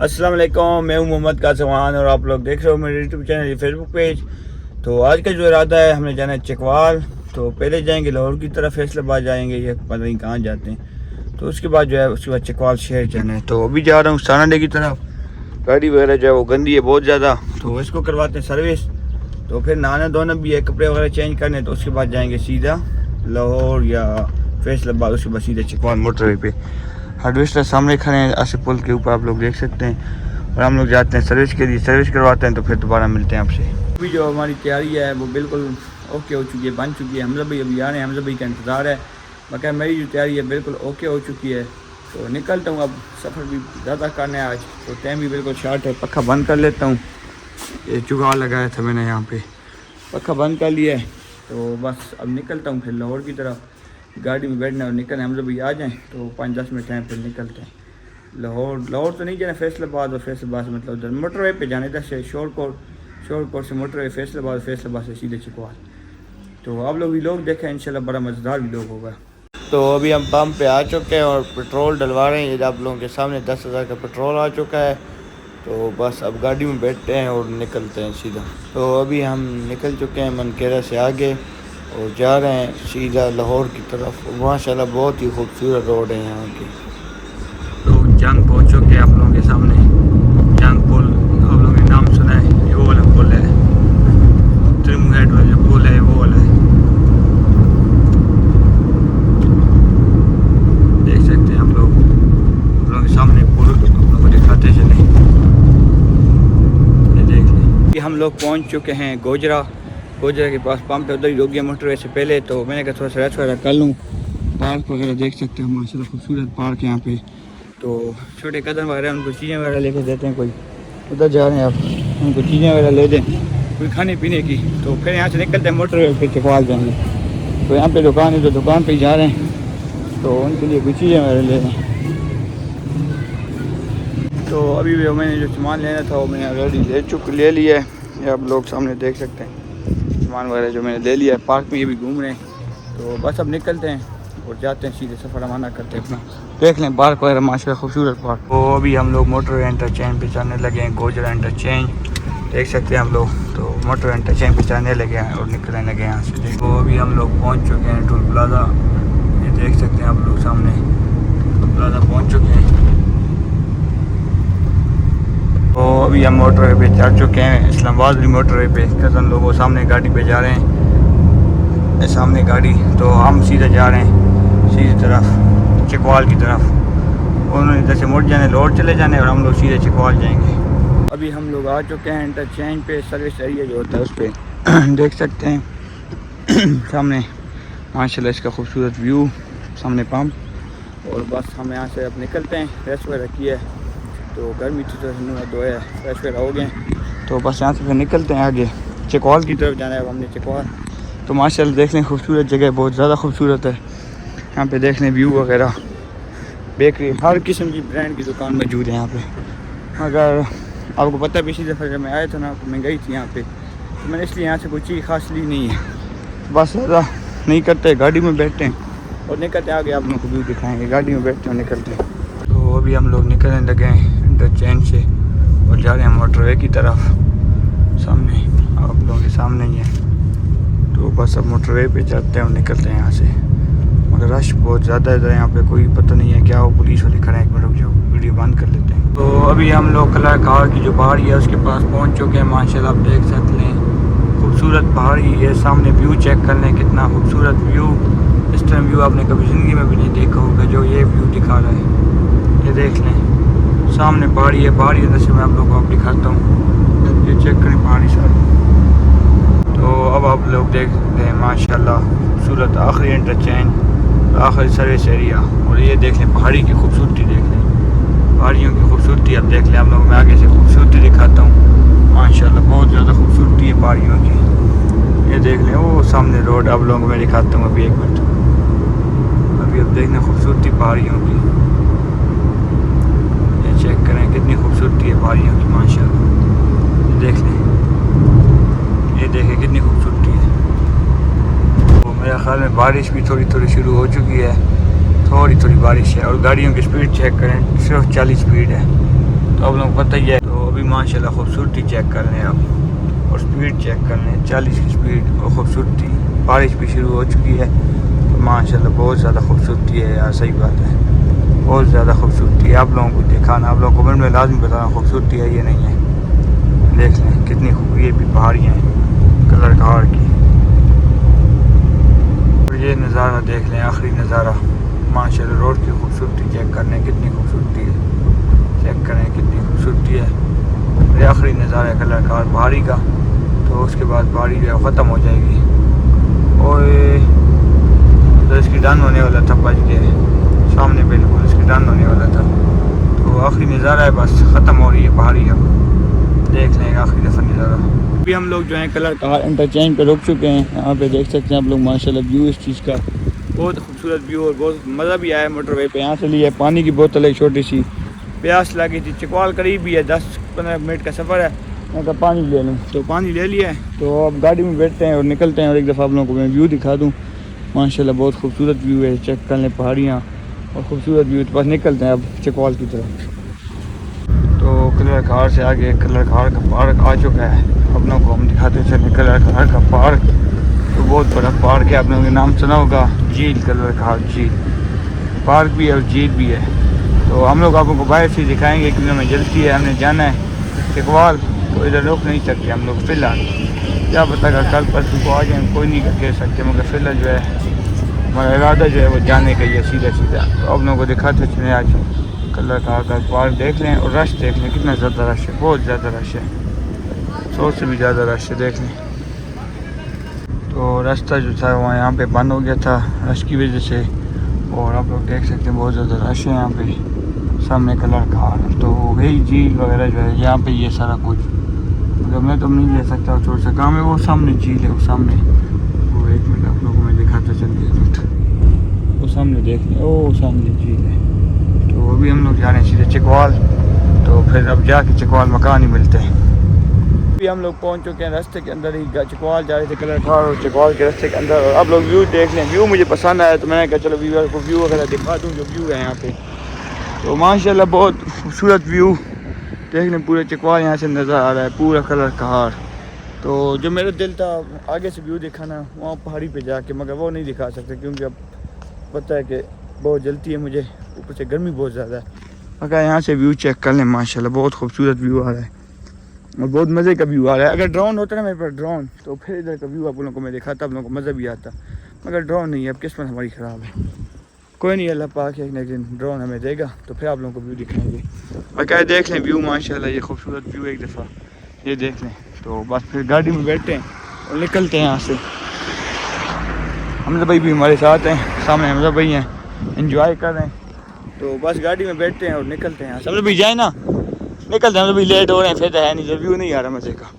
अस्सलाम वालेकुम, मैं हूं मोहम्मद कासवान और आप लोग देख रहे हो मेरे यूट्यूब चैनल फेसबुक पेज। तो आज का जो इरादा है, हमने जाना है चकवाल। तो पहले जाएंगे लाहौर की तरफ, फैसलाबाद जाएंगे या पता नहीं कहाँ जाते हैं। तो उसके बाद जो है उसके बाद चकवाल शहर जाना है। तो अभी जा रहा हूँ सानाडे की तरफ। गाड़ी वगैरह जो है वो गंदी है बहुत ज़्यादा, तो इसको करवाते हैं सर्विस। तो फिर नहाना धोना भी है, कपड़े वगैरह चेंज करने। तो उसके बाद जाएंगे सीधा लाहौर या फैसलाबाद, उसके बाद सीधा चकवाल मोटरवे पे। हार्वेस्टर सामने खड़े हैं आसिफ पुल के ऊपर, आप लोग देख सकते हैं। और हम लोग जाते हैं सर्विस के लिए, सर्विस करवाते हैं। तो फिर दोबारा मिलते हैं आपसे। अभी जो हमारी तैयारी है वो बिल्कुल ओके हो चुकी है, बन चुकी है। हमजा भाई अभी आ रहे हैं, हमजा भाई का इंतज़ार है। बाकी मेरी जो तैयारी है बिल्कुल ओके हो चुकी है। तो निकलता हूँ, अब सफ़र भी ज़्यादा करना है आज। तो टाइम भी बिल्कुल शार्ट है। पक्का बंद कर लेता हूँ, ये जुगाड़ लगाया था मैंने यहाँ पे, पक्का बंद कर लिया है। तो बस अब निकलता हूँ फिर लाहौर की तरफ। गाड़ी में बैठना और निकलना, हम जब भी आ जाएँ तो 5-10 मिनट टाइम पर निकलते हैं। लाहौर तो नहीं जाना, फैसलाबाद। और फैसलाबाद से मतलब उधर मोटरवे पे जाना, इधर से शोरकोट से मोटरवे फैसलाबाद, फैसलाबाद से सीधे चकवाल। तो आप लोग भी लोग देखें, इंशाल्लाह बड़ा मज़ेदार भी लोग होगा। तो अभी हम पंप पे आ चुके हैं और पेट्रोल डलवा रहे हैं। ये आप लोगों के सामने 10,000 का पेट्रोल आ चुका है। तो बस अब गाड़ी में बैठते हैं और निकलते हैं सीधा। तो अभी हम निकल चुके हैं मनकेरा से आगे और जा रहे हैं सीधा लाहौर की तरफ। माशाल्लाह बहुत ही खूबसूरत रोड है यहाँ की। तो जंग पहुँच चुके हैं आप लोगों के सामने। जंग पुल आप लोगों ने नाम सुना है, ये वो वाला पुल है, त्रिमुहेट वाला जो पुल है वो वाला है। देख सकते हैं आप लोगों के सामने पुल, आप लोगों को दिखाते चले। ये देख लें कि हम लोग पहुँच चुके हैं गोजरा के पास। पंप पे उधर ही रुक गया मोटरवे से पहले। तो मैंने कहा थोड़ा सा रेस्ट वगैरह कर लूँ। पार्क वगैरह देख सकते हैं, माशाल्लाह खूबसूरत पार्क यहाँ पे। तो छोटे कदम वगैरह उनको चीज़ें वगैरह लेके देते हैं। कोई उधर जा रहे हैं, आप उनको चीज़ें वगैरह ले दें कोई खाने पीने की। तो फिर यहाँ से निकलते हैं मोटरवे पे चकवाल जाएंगे। तो यहाँ पे दुकान है, तो दुकान पे ही जा रहे हैं। तो उनके लिए कुछ चीज़ें वगैरह ले लें। तो अभी भी मैंने जो सामान लेना था वो मैंने ऑलरेडी ले लिया है। ये आप लोग सामने देख सकते हैं सामान वगैरह जो मैंने ले लिया है। पार्क में ये भी घूम रहे हैं। तो बस अब निकलते हैं और जाते हैं सीधे, सफ़र रवाना करते हैं अपना। देख लें पार्क वगैरह, माशाल्लाह खूबसूरत पार्क। तो अभी हम लोग मोटरवे इंटरचेंज पे जाने लगे हैं, गोजरा इंटरचेंज देख सकते हैं हम लोग। तो मोटरवे इंटरचेंज पे जाने लगे हैं और निकलने लगे यहाँ से। तो अभी हम लोग पहुँच चुके हैं टोल प्लाजा। ये देख सकते हैं आप लोग सामने टोल प्लाजा पहुँच चुके हैं। तो अभी हम मोटरवे पे चढ़ चुके हैं, इस्लामाबाद वाली मोटरवे पे। कज़न लोग वो सामने गाड़ी पे जा रहे हैं, सामने गाड़ी। तो हम सीधे जा रहे हैं सीधी तरफ चकवाल की तरफ। उन्होंने इधर से मुड़ जाने, लाहौर चले जाने और हम लोग सीधे चकवाल जाएंगे। अभी हम लोग आ चुके हैं इंटरचेंज पे, सर्विस एरिया जो होता है उस पर देख सकते हैं सामने माशाल्लाह इसका खूबसूरत व्यू, सामने पंप। और बस हम यहाँ से अब निकलते हैं। रेस्ट वगैरह किया है, तो गर्मी थी तो धोया, फ्रेश वगैरह हो गए। तो बस यहाँ से फिर निकलते हैं आगे चकवाल की तरफ जाना है। अब हमने चकवाल। तो माशाल्लाह देख लें खूबसूरत जगह, बहुत ज़्यादा खूबसूरत है। यहाँ पे देख लें व्यू वगैरह, बेकरी, हर किस्म की ब्रांड की दुकान मौजूद है यहाँ पे। अगर आपको पता है पिछली दफ़ा जब मैं आया था ना तो महंगाई थी यहाँ पे, तो मैंने इसलिए यहाँ से कोई चीज़ खास ली नहीं है। बस ज़्यादा नहीं करते, गाड़ी में बैठते हैं और निकलते हैं आगे। आप लोगों को व्यू दिखाएँगे, गाड़ी में बैठते हैं और निकलते हैं। तो अभी हम लोग निकलने लगे हैं इंटरचेंज से और जा रहे हैं मोटरवे की तरफ। सामने आप लोगों के सामने ही है। तो बस अब मोटरवे पे जाते हैं और निकलते हैं यहाँ से। मगर रश बहुत ज़्यादा है इधर, यहाँ पे कोई पता नहीं है क्या। वो पुलिस वाले खड़े हैं, एक मिनट रुक जाओ, वीडियो बंद कर लेते हैं। तो अभी हम लोग कलाकार की जो पहाड़ी है उसके पास पहुँच चुके हैं। माशाल्लाह आप देख सकते हैं खूबसूरत पहाड़ी है। सामने व्यू चेक कर लें, कितना खूबसूरत व्यू। इस तरह व्यू आपने कभी ज़िंदगी में भी नहीं देखा होगा जो ये व्यू दिखा रहा है। ये देख लें सामने पहाड़ी है, पहाड़ी अंदर से मैं आप लोगों को दिखाता हूँ। ये चेक करें पहाड़ी सारी। तो अब आप लोग देख सकते हैं माशाल्लाह खूबसूरत आखिरी इंटरचेंज, आखिरी सर्विस एरिया। और ये देख लें पहाड़ी की खूबसूरती, देख लें पहाड़ियों की खूबसूरती। अब देख लें आप लोग, मैं आगे से खूबसूरती दिखाता हूँ। माशाल्लाह बहुत ज़्यादा खूबसूरती है पहाड़ियों की। ये देख लें वो सामने रोड आप लोगों को मैं दिखाता हूँ अभी, एक मिनट। अभी अब देखना खूबसूरती पहाड़ियों की, चेक करें कितनी खूबसूरती है पहाड़ियों की माशाल्लाह। देख लें, ये देखें कितनी खूबसूरती है। तो मेरे ख्याल में बारिश भी थोड़ी थोड़ी शुरू हो चुकी है, थोड़ी थोड़ी बारिश है। और गाड़ियों की स्पीड चेक करें, सिर्फ 40 स्पीड है। तो आप लोगों को पता ही है। तो अभी माशाल्लाह खूबसूरती चेक कर लें आप और स्पीड चेक कर लें, 40 की स्पीड और खूबसूरती। बारिश भी शुरू हो चुकी है तो माशाल्लाह बहुत ज़्यादा खूबसूरती है यार, सही बात है, बहुत ज़्यादा खूबसूरती है। आप लोगों को दिखाना, आप लोगों को कमेंट में लाजमी बताना खूबसूरती है ये नहीं है। देख लें कितनी ये भी पहाड़ियाँ हैं कलर कार की। और ये नज़ारा देख लें, आखिरी नज़ारा माशाल्लाह। रोड की खूबसूरती चेक कर लें, कितनी खूबसूरती है, चेक करें कितनी खूबसूरती है। ये आखिरी नज़ारा है कलर कार पहाड़ी का। तो उसके बाद पहाड़ी जो है ख़त्म हो जाएगी और तो इसकी डन होने वाला था, बच गए सामने बिल्कुल इसकी डन होने वाला था। तो आखिरी नज़ारा है, बस ख़त्म हो रही है पहाड़ी अब। देख लें आखिरी दफ़ा नज़ारा। अभी हम लोग जो है कलर कार इंटरचेंज पे रुक चुके हैं। यहाँ पे देख सकते हैं आप लोग माशाल्लाह व्यू इस चीज़ का, बहुत खूबसूरत व्यू और बहुत मज़ा भी आया मोटरवे पे। यहाँ से लिए पानी की बोतल है छोटी सी, प्यास लगी थी, चकवाल करीब ही है, 10-15 मिनट का सफ़र है। मैं कहा पानी ले लूँ तो पानी ले लिया है। तो अब गाड़ी में बैठते हैं और निकलते हैं और एक दफ़ा आप लोगों को मैं व्यू दिखा दूँ। माशाल्लाह बहुत खूबसूरत व्यू है, चेक कर लें पहाड़ियाँ और ख़ूबसूरत व्यू। तो बस निकलते हैं अब चकवाल की तरफ। तो कलर कार से आगे कलर कार का पार्क आ चुका है, आप लोगों को हम दिखाते चले। कलर कार का पार्क तो बहुत बड़ा पार्क है, आप लोगों ने नाम सुना होगा, झील कलर कार झील पार्क भी है और झील भी है। तो हम लोग आपको बाहर से दिखाएंगे क्योंकि हमें जल्दी है, हमने जाना है चकवाल, तो इधर रोक नहीं सकते हम लोग फ़िलहाल। क्या पता अगर कल परसों को आ जाए, कोई नहीं कह सकते, मगर फ़िलहाल जो है हमारा इरादा जो है वो जाने का ही है सीधा सीधा। तो आप लोगों को दिखाते चले आज कलर कार का पार्क देख लें और रश देख लें, कितना ज़्यादा रश है, बहुत ज़्यादा रश है, 100 से भी ज़्यादा रश है, देख लें। तो रास्ता जो था वहाँ यहाँ पे बंद हो गया था रश की वजह से, और आप लोग देख सकते हैं बहुत ज़्यादा रश है यहाँ पे। सामने कलर कार तो वही झील वगैरह जो है यहाँ पे, ये सारा कुछ मतलब मैं तो नहीं ले सकता छोड़ सा काम है। वो सामने झील है, वो सामने, वो एक मिनट आप लोगों को मैं दिखाता चलिए, वो सामने देख लें, वो सामने झील है। तो अभी हम लोग जा रहे हैं सीधे चकवाल, तो फिर अब जाके चकवाल मकान ही मिलते हैं। अभी हम लोग पहुंच चुके हैं, रास्ते के अंदर ही चकवाल जा रहे थे कलर कार, और चकवाल के रास्ते के अंदर। और आप लोग व्यू देख लें, व्यू मुझे पसंद आया तो मैंने कहा चलो व्यूअर को व्यू वगैरह दिखा दूँ जो व्यू है यहाँ पे। तो माशाल्लाह बहुत खूबसूरत व्यू देख लें, पूरे चकवाल यहाँ से नज़र आ रहा है, पूरा कलर कार। तो जो मेरा दिल था आगे से व्यू दिखाना वहाँ पहाड़ी पे जाके, मगर वो नहीं दिखा सकते क्योंकि अब पता है कि बहुत जल्दी है मुझे, ऊपर से गर्मी बहुत ज़्यादा है। मगर यहाँ से व्यू चेक कर लें, माशाल्लाह बहुत खूबसूरत व्यू आ रहा है और बहुत मज़े का व्यू आ रहा है। अगर ड्रोन होता ना मेरे पास ड्रोन, तो फिर इधर का व्यू आप लोगों को मैं दिखाता, आप लोगों को मज़ा भी आता, मगर ड्रोन नहीं है, अब किस्मत हमारी ख़राब है। कोई नहीं, अल्लाह पाक एक न एक दिन ड्रोन हमें देगा तो फिर आप लोगों को व्यू दिखाएंगे। और क्या देख लें व्यू माशाल्लाह, ये खूबसूरत व्यू एक दफ़ा ये देख लें। तो बस फिर गाड़ी में बैठते हैं और निकलते हैं यहाँ से। हमजा भाई भी हमारे साथ हैं, सामने हमजा भाई हैं, एंजॉय कर रहे हैं। तो बस गाड़ी में बैठते हैं और निकलते हैं। हमजा भाई जाए ना, निकलते हैं, हमजा भाई लेट हो रहे हैं, फिर है नहीं, व्यू नहीं आ रहा मज़े का,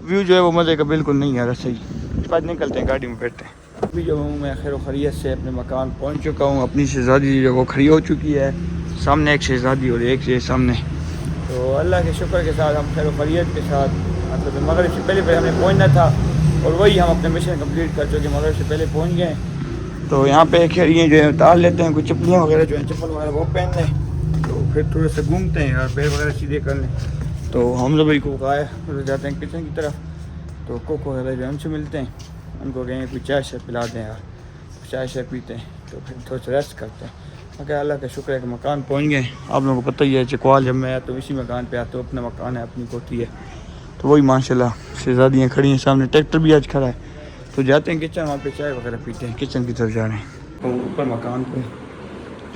व्यू जो है वो मज़े का बिल्कुल नहीं आ रहा सही। बाद निकलते हैं, गाड़ी में बैठते हैं। अभी जो हूँ मैं खैर खैरियत से अपने मकान पहुँच चुका हूँ। अपनी शहज़ादी जो वो खड़ी हो चुकी है, सामने एक शहज़ादी और एक से सामने। तो अल्लाह के शुक्र के साथ हम खैर खैरियत के साथ, मतलब मगरिब से पहले हमें पहुँचना था और वही हम अपने मिशन कंप्लीट कर चुके, मगरिब से पहले पहुँच गए। तो यहाँ पे खैरिए जो है उतार लेते हैं, कुछ चप्पलियाँ वगैरह जो है चप्पल वगैरह वो पहन लें, तो फिर थोड़ा सा घूमते हैं और पैर वगैरह सीधे कर लें। तो हम लोग भाई को आए तो जाते हैं किचन की तरफ, तो कोक वगैरह जो हमसे मिलते हैं, उनको कहेंगे कोई चाय शाय पिला दें यार, चाय शाय पीते हैं, तो फिर थोड़ा सा रेस्ट करते हैं। मगर अल्लाह का शुक्र है कि मकान पहुँच गए। आप लोगों को पता ही है चकवाल जब मैं आया तो इसी मकान पे आता हूँ, अपना मकान है, अपनी कोठी है। तो वही माशाल्लाह शहज़ादियाँ खड़ी हैं सामने, ट्रैक्टर भी आज खड़ा है। तो जाते हैं किचन, वहाँ पे चाय वगैरह पीते हैं, किचन की तरफ जा रहे हैं। तो ऊपर मकान पे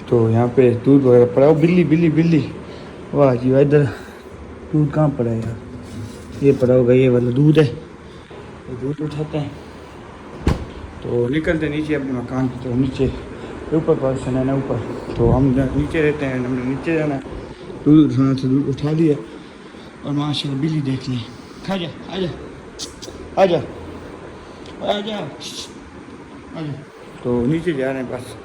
तो यहाँ पे दूध वगैरह पड़ा हो, बिल्ली बिल्ली बिल्ली, वाह जी वाह, इधर दूध कहाँ पड़ा है यार, ये पड़ा होगा, ये वाला दूध है, तो दूध उठाते हैं। तो निकलते नीचे अपने मकान की तरफ, नीचे ऊपर पर्सन है ना ऊपर, तो हम नीचे रहते हैं, हमने नीचे जाना है, दूध उठाना था, दूध उठा लिया। और माशाल्लाह बिल्ली देख ली, खा जा, आजा आजा आजा आजा। तो नीचे जा रहे हैं, बस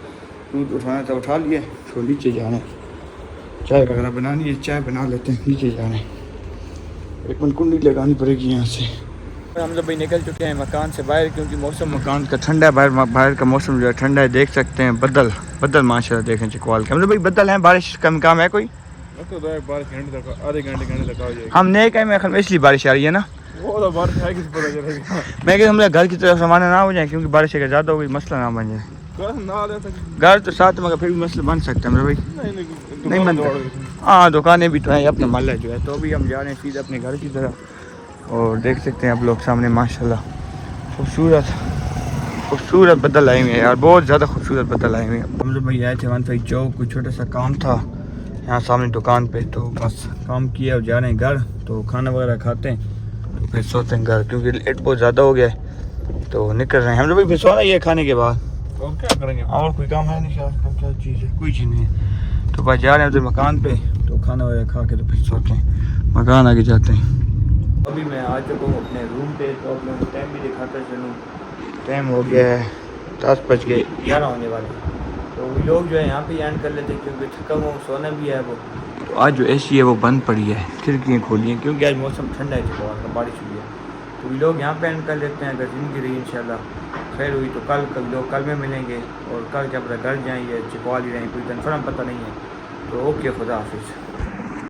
दूध उठाना था उठा लिया, तो नीचे जा रहे हैं, चाय वगैरह बनानी है, चाय बना लेते हैं, नीचे जा रहे हैं। एक मिनट कुंडी लगानी पड़ेगी यहाँ से। हम जब भाई निकल चुके हैं मकान से बाहर, क्योंकि मौसम मकान का ठंडा है, बाहर का मौसम जो है ठंडा है, देख सकते हैं। बदल माशाल्लाह देखें चकवाल के, मतलब भाई बदल हैं, बारिश का इम्कान है कोई, तो बारिश घंटे तक आधे घंटे तक आ जाएगी। हम नए कहीं में इसलिए बारिश आ रही है ना, वो तो बारिश है किसी पता चलेगा। मैं कहता हमारे घर की तरफ रवाना ना हो जाए, क्योंकि बारिश अगर ज़्यादा हो गई मसला ना बन जाए। ना ले सकते घर तो साथ मगर फिर भी मसला बन सकता है मेरे भाई। नहीं बनता। हाँ दुकानें भी तो हैं, अपना महल जो है। तो अभी हम जा रहे हैं सीधे अपने घर की तरफ, और देख सकते हैं आप लोग सामने माशाल्लाह खूबसूरत बदल आए हुए हैं यार, बहुत ज़्यादा खूबसूरत बदल आए हुए हैं। हम लोग भाई आए थे वन भाई चौक, कुछ छोटा सा काम था यहाँ सामने दुकान पे, तो बस काम किया और जा रहे हैं घर। तो खाना वगैरह खाते हैं तो फिर सोते हैं घर, क्योंकि लेट बहुत ज़्यादा हो गया है। तो निकल रहे हैं हम लोग भाई, फिर सोना ही है खाने के बाद। और क्या करेंगे? और कोई काम है नहीं शायद, क्या चीज़ है, कोई चीज़ नहीं है। तो बस जा रहे हैं उधर मकान पे, तो खाना वगैरह खा के तो फिर सोते हैं, मकान आगे जाते हैं। अभी मैं आ चुका हूँ अपने रूम पे, तो अब मैं टाइम भी दिखाता चलूँ। टाइम हो गया है 10:11 होने वाले। तो वो लोग जो है यहाँ पे एंड कर लेते हैं, क्योंकि थका हुआ सोना भी है वो। तो आज जो एसी है वो बंद पड़ी है, खिड़कियाँ खोली हैं, क्योंकि आज मौसम ठंडा है, तो बारिश हुई है। तो ये लोग यहाँ पे एंड कर लेते हैं। अगर ज़िंदगी रही इंशाल्लाह खैर हुई तो कल लोग कल में मिलेंगे, और कल जब घर जाएंगे चिपवा ही रहें, कोई कन्फर्म पता नहीं है। तो ओके, खुदा हाफिज़।